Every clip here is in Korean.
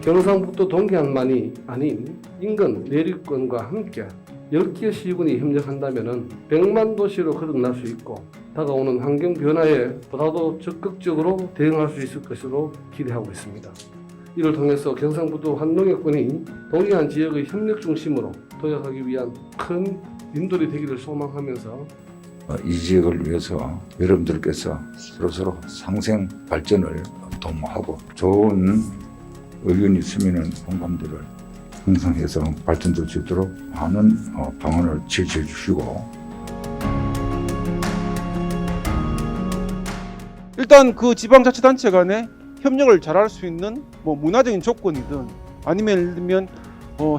경상북도 동해안만이 아닌 인근 내륙권과 함께 10개 시군이 협력한다면 100만 도시로 거듭날 수 있고 다가오는 환경 변화에 보다도 적극적으로 대응할 수 있을 것으로 기대하고 있습니다. 이를 통해서 경상북도 한농해권이 동해안 지역의 협력 중심으로 도약하기 위한 큰 인돌이 되기를 소망하면서 이 지역을 위해서 여러분들께서 서로서로 상생 발전을 도모하고 좋은 의견이 있으면 공감대를 형성해서 발전될 수 있도록 많은 방안을 제시해 주시고, 일단 그 지방자치단체 간에 협력을 잘할 수 있는 문화적인 조건이든 아니면 예를 들면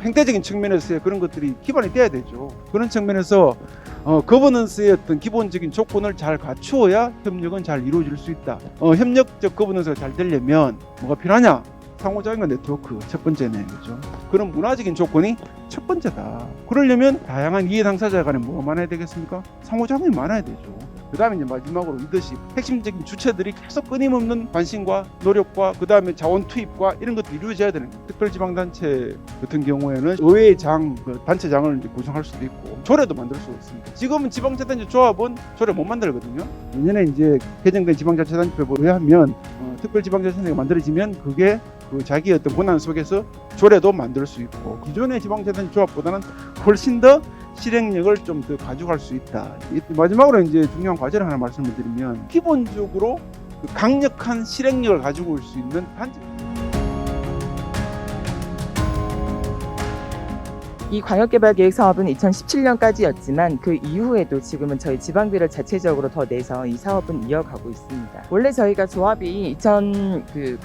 행태적인 측면에서의 그런 것들이 기반이 돼야 되죠. 그런 측면에서 거버넌스의 어떤 기본적인 조건을 잘 갖추어야 협력은 잘 이루어질 수 있다. 협력적 거버넌스가 잘 되려면 뭐가 필요하냐? 상호작용과 네트워크 첫 번째네, 그죠? 그런 문화적인 조건이 첫 번째다. 그러려면 다양한 이해 당사자 간에 뭐가 많아야 되겠습니까? 상호작용이 많아야 되죠. 그 다음에 이제 마지막으로 리더십, 핵심적인 주체들이 계속 끊임없는 관심과 노력과 그 다음에 자원 투입과 이런 것들이 이루어져야 되는 거예요. 특별지방단체 같은 경우에는 의회장, 단체장을 이제 구성할 수도 있고 조례도 만들 수가 있습니다. 지금은 지방자치단체 조합은 조례 못 만들거든요. 내년에 이제 개정된 지방자치단체법에 의하면 특별지방자치단체가 만들어지면 그게 그 자기의 어떤 권한 속에서 조례도 만들 수 있고 기존의 지방자치단체 조합보다는 훨씬 더 실행력을 좀 더 가져갈 수 있다. 마지막으로 이제 중요한 과제를 하나 말씀을 드리면 기본적으로 강력한 실행력을 가지고 올 수 있는 단체. 이 광역개발계획 사업은 2017년까지였지만 그 이후에도 지금은 저희 지방비를 자체적으로 더 내서 이 사업은 이어가고 있습니다. 원래 저희가 조합이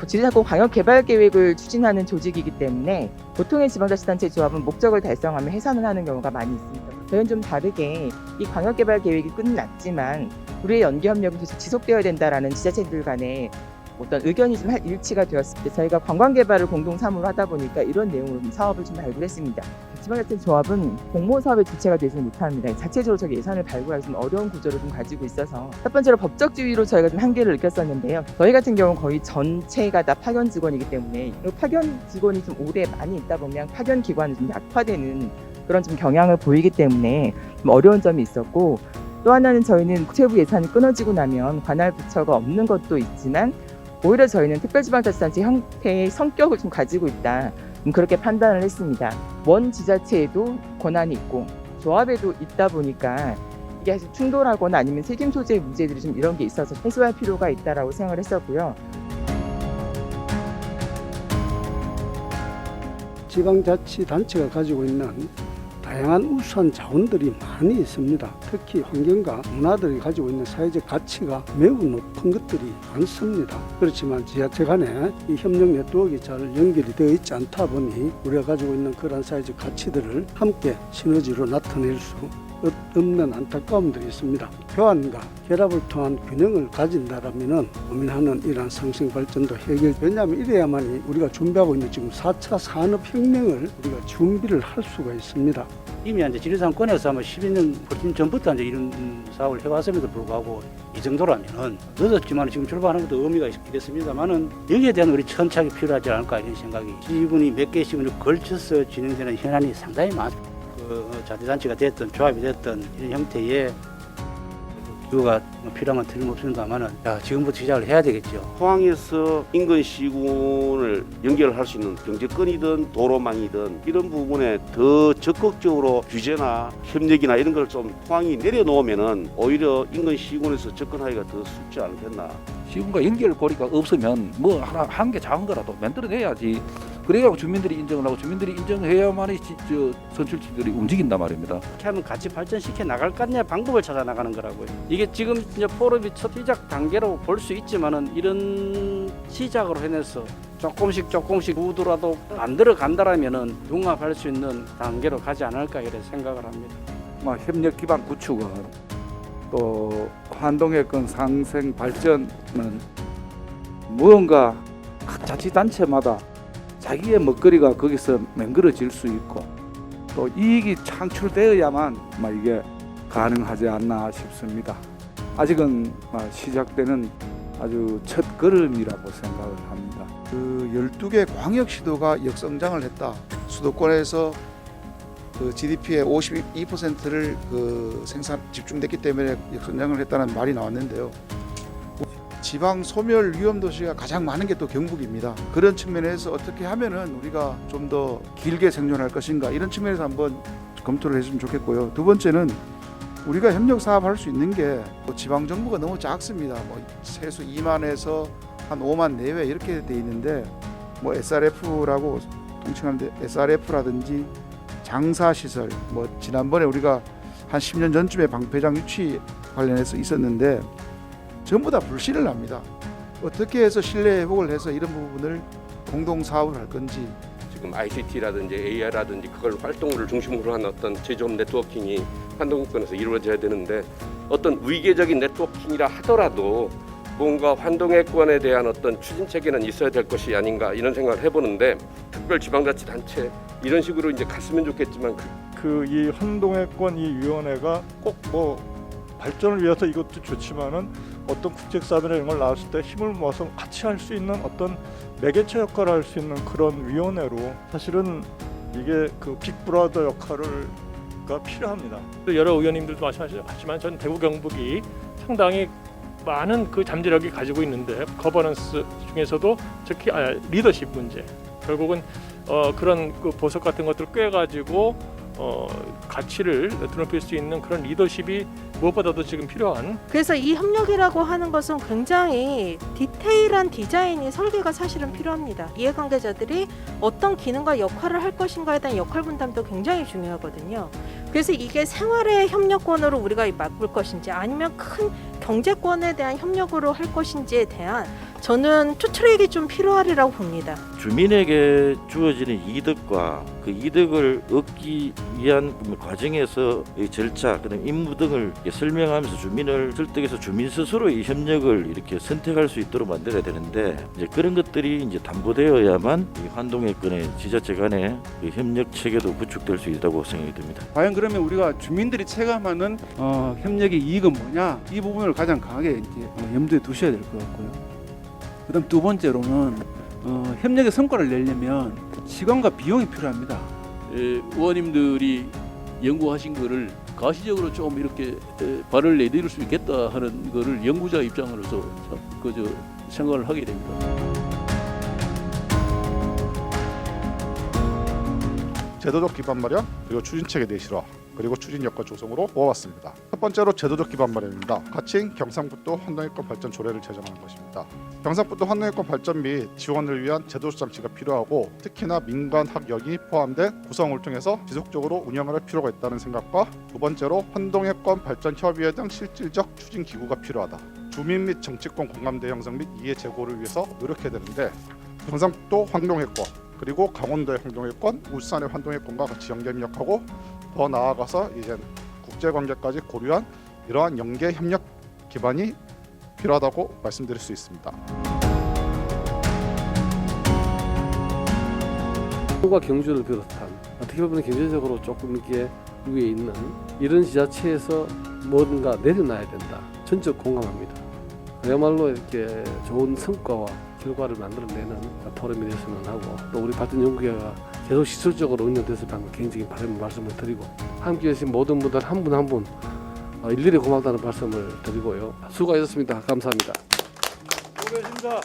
지리산고 광역개발계획을 추진하는 조직이기 때문에 보통의 지방자치단체 조합은 목적을 달성하면 해산을 하는 경우가 많이 있습니다. 저희는 좀 다르게 이 광역개발계획이 끝났지만 우리의 연계협력은 계속 지속되어야 된다라는 지자체들 간에 어떤 의견이 좀 일치가 되었을 때 저희가 관광개발을 공동 사무로 하다 보니까 이런 내용으로 사업을 좀 발굴했습니다. 지방자치 조합은 공모사업의 주체가 되지 못합니다. 자체적으로 저희 예산을 발굴하기 좀 어려운 구조를 좀 가지고 있어서 첫 번째로 법적 지위로 저희가 좀 한계를 느꼈었는데요. 저희 같은 경우는 거의 전체가 다 파견 직원이기 때문에 파견 직원이 좀 오래 많이 있다 보면 파견 기관이 좀 약화되는 그런 좀 경향을 보이기 때문에 좀 어려운 점이 있었고 또 하나는 저희는 국토부 예산이 끊어지고 나면 관할 부처가 없는 것도 있지만 오히려 저희는 특별지방자치단체 형태의 성격을 좀 가지고 있다. 그렇게 판단을 했습니다. 원 지자체에도 권한이 있고 조합에도 있다 보니까 이게 사실 충돌하거나 아니면 책임 소재의 문제들이 좀 이런 게 있어서 해소할 필요가 있다라고 생각을 했었고요. 지방자치단체가 가지고 있는 다양한 우수한 자원들이 많이 있습니다. 특히 환경과 문화들이 가지고 있는 사회적 가치가 매우 높은 것들이 많습니다. 그렇지만 지자체 간에 이 협력 네트워크가 잘 연결이 되어 있지 않다 보니 우리가 가지고 있는 그런 사회적 가치들을 함께 시너지로 나타낼 수 없는 안타까움들이 있습니다. 교환과 결합을 통한 균형을 가진다라면 고민하는 이러한 상생 발전도 해결. 왜냐하면 이래야만이 우리가 준비하고 있는 지금 4차 산업혁명을 우리가 준비를 할 수가 있습니다. 이미 이제 지리산권에서 아마 12년 훨씬 전부터 이제 이런 사업을 해왔음에도 불구하고 이 정도라면은 늦었지만 지금 출발하는 것도 의미가 있겠습니다만은 여기에 대한 우리 천착이 필요하지 않을까 이런 생각이. 지분이 몇 개씩은 걸쳐서 진행되는 현안이 상당히 많습니다. 자치단체가 됐든 조합이 됐든 이런 형태의 기후가 필요하면 틀림없습니다만은 지금부터 시작을 해야 되겠죠. 포항에서 인근 시군을 연결할 수 있는 경제권이든 도로망이든 이런 부분에 더 적극적으로 규제나 협력이나 이런 걸 좀 포항이 내려놓으면은 오히려 인근 시군에서 접근하기가 더 쉽지 않겠나. 시군과 연결고리가 없으면 뭐 하나 한 개 작은 거라도 만들어내야지. 그래야 주민들이 인정을 하고 주민들이 인정해야만이 선출직들이 움직인단 말입니다. 이렇게 하면 같이 발전시켜 나갈 거냐 방법을 찾아 나가는 거라고요. 이게 지금 이제 포럼이 첫 시작 단계로 볼 수 있지만은 이런 시작으로 해내서 조금씩 부두라도 만들어 간다라면은 융합할 수 있는 단계로 가지 않을까 이런 생각을 합니다. 협력 기반 구축은 또 한동해권 상생 발전은 무언가 각 자치단체마다 자기의 먹거리가 거기서 맹글어질 수 있고 또 이익이 창출되어야만 이게 가능하지 않나 싶습니다. 아직은 시작되는 아주 첫 걸음이라고 생각을 합니다. 그 12개 광역시도가 역성장을 했다. 수도권에서 그 GDP의 52%를 그 생산 집중됐기 때문에 역성장을 했다는 말이 나왔는데요. 지방 소멸 위험 도시가 가장 많은 게 또 경북입니다. 그런 측면에서 어떻게 하면은 우리가 좀 더 길게 생존할 것인가 이런 측면에서 한번 검토를 했으면 좋겠고요. 두 번째는 우리가 협력 사업할 수 있는 게 지방 정부가 너무 작습니다. 뭐 세수 2만에서 한 5만 내외 이렇게 돼 있는데 뭐 SRF라고 통칭하는데 SRF라든지 장사시설 뭐 지난번에 우리가 한 10년 전쯤에 방패장 유치 관련해서 있었는데 전부 다 불신을 합니다. 어떻게 해서 신뢰 회복을 해서 이런 부분을 공동 사업을 할 건지. 지금 ICT라든지 AI라든지 그걸 활동을 중심으로 한 어떤 제조업 네트워킹이 환동권에서 이루어져야 되는데 어떤 위계적인 네트워킹이라 하더라도 뭔가 환동해권에 대한 어떤 추진 체계는 있어야 될 것이 아닌가 이런 생각을 해보는데 특별지방자치단체 이런 식으로 이제 갔으면 좋겠지만 이 환동해권 이 위원회가 꼭 뭐 발전을 위해서 이것도 좋지만은 어떤 국제사업이나 이런 걸 나왔을 때 힘을 모아서 같이 할 수 있는 어떤 매개체 역할을 할 수 있는 그런 위원회로 사실은 이게 그 빅브라더 역할을가 필요합니다. 여러 의원님들도 말씀하셨지만 전 대구 경북이 상당히 많은 그 잠재력이 가지고 있는데 거버넌스 중에서도 특히 리더십 문제 결국은 그런 그 보석 같은 것들을 꿰가지고 가치를 드높일 수 있는 그런 리더십이 무엇보다도 지금 필요한. 그래서 이 협력이라고 하는 것은 굉장히 디테일한 디자인이 설계가 사실은 필요합니다. 이해관계자들이 어떤 기능과 역할을 할 것인가에 대한 역할 분담도 굉장히 중요하거든요. 그래서 이게 생활의 협력권으로 우리가 바꿀 것인지 아니면 큰 경제권에 대한 협력으로 할 것인지에 대한 저는 투트랙이 좀 필요하리라고 봅니다. 주민에게 주어지는 이득과 그 이득을 얻기 위한 과정에서 이 절차, 그다음 임무 등을 설명하면서 주민을 설득해서 주민 스스로 이 협력을 이렇게 선택할 수 있도록 만들어야 되는데 이제 그런 것들이 이제 담보되어야만 이 환동해권의 지자체 간의 그 협력 체계도 구축될 수 있다고 생각이 듭니다. 과연 그러면 우리가 주민들이 체감하는 협력의 이익은 뭐냐 이 부분을 가장 강하게 이제 염두에 두셔야 될 것 같고요. 그다음 두 번째로는 협력의 성과를 내려면 시간과 비용이 필요합니다. 의원님들이 연구하신 거를 가시적으로 좀 이렇게 발을 내디딜 수 있겠다 하는 거를 연구자 입장으로서 그저 생각을 하게 됩니다. 제도적 기반 마련 그리고 추진체계 내실화 그리고 추진 여건 조성으로 모아왔습니다. 첫 번째로 제도적 기반 마련입니다. 가칭 경상북도 환동해권 발전 조례를 제정하는 것입니다. 경상북도 환동해권 발전 및 지원을 위한 제도적 장치가 필요하고 특히나 민간 학력이 포함된 구성을 통해서 지속적으로 운영할 필요가 있다는 생각과 두 번째로 환동해권 발전 협의회 등 실질적 추진 기구가 필요하다. 주민 및 정치권 공감대 형성 및 이해 제고를 위해서 노력해야 되는데 경상북도 환동해권 그리고 강원도의 환동해권, 울산의 환동해권과 같이 연계 협력하고 더 나아가서 이제 국제관계까지 고려한 이러한 연계 협력 기반이 필요하다고 말씀드릴 수 있습니다. 과 경주를 비롯한 어떻게 보면 경제적으로 조금 이렇게 위에 있는 이런 지자체에서 뭔가 내려놔야 된다. 전적 공감합니다. 그야말로 이렇게 좋은 성과와 결과를 만들어내는 포럼이 됐으면 하고 또 우리 발전연구회가 계속 시설적으로 운영됐으면 하는 굉장히 바라는 말씀을 드리고 함께해 주신 모든 분들 한 분 한 분 일일이 고맙다는 말씀을 드리고요. 수고하셨습니다. 감사합니다. 수고하셨습니다.